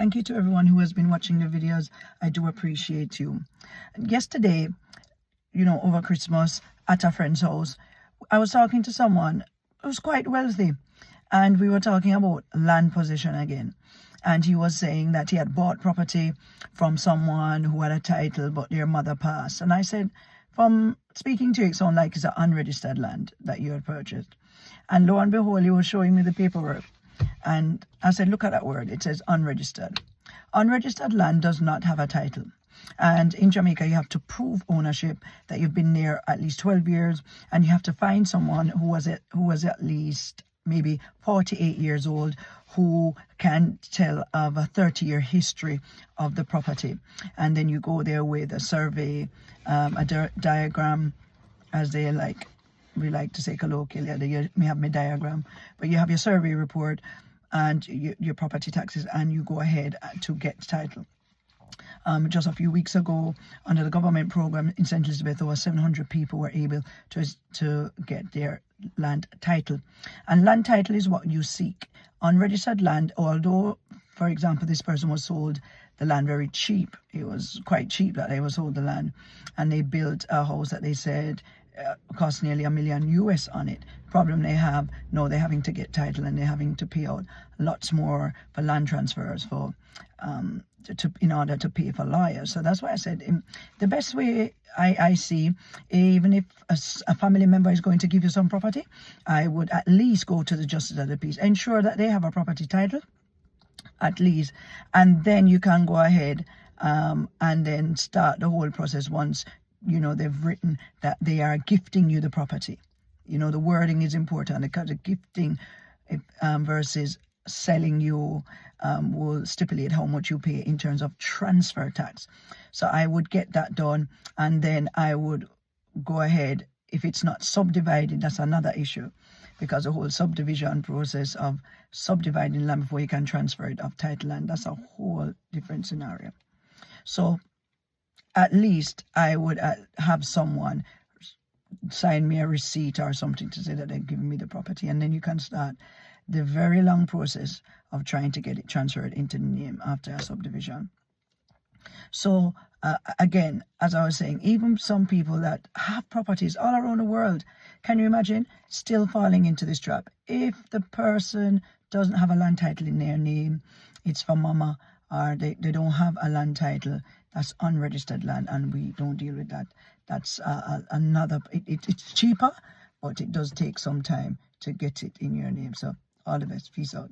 Thank you to everyone who has been watching the videos. I do appreciate you. Yesterday, over Christmas at a friend's house, I was talking to someone who's quite wealthy, and we were talking about land possession again. And he was saying that he had bought property from someone who had a title, but their mother passed. And I said, from speaking to you, it sounded like it's an unregistered land that you had purchased. And lo and behold, he was showing me the paperwork. And I said, look at that word. It says unregistered. Unregistered land does not have a title. And in Jamaica, you have to prove ownership, that you've been there at least 12 years, and you have to find someone who was at least maybe 48 years old, who can tell of a 30-year history of the property. And then you go there with a survey, a diagram, as we like to say colloquially. You may have my diagram, but you have your survey report and your property taxes, and you go ahead to get title. Just a few weeks ago, under the government program in St. Elizabeth, over 700 people were able to get their land title. And land title is what you seek. Unregistered land, although, for example, this person was sold the land very cheap. It was quite cheap that they were sold the land. And they built a house that they said cost nearly $1 million US on it. Problem they have, no, they're having to get title, and they're having to pay out lots more for land transfers in order to pay for lawyers. So that's why I said the best way I see, even if a family member is going to give you some property, I would at least go to the justice of the peace, ensure that they have a property title at least, and then you can go ahead and then start the whole process once they've written that they are gifting you the property. The wording is important, because the gifting versus selling you will stipulate how much you pay in terms of transfer tax. So I would get that done, and then I would go ahead. If it's not subdivided, that's another issue, because the whole subdivision process of subdividing land before you can transfer it of title land, that's a whole different scenario. So at least I would have someone sign me a receipt or something to say that they're giving me the property, and then you can start the very long process of trying to get it transferred into the name after a subdivision. So again, as I was saying, even some people that have properties all around the world, can you imagine still falling into this trap? If the person doesn't have a land title in their name, it's for mama, or they don't have a land title, that's unregistered land, and we don't deal with that. That's another, it's cheaper, but it does take some time to get it in your name. So all the best. Peace out.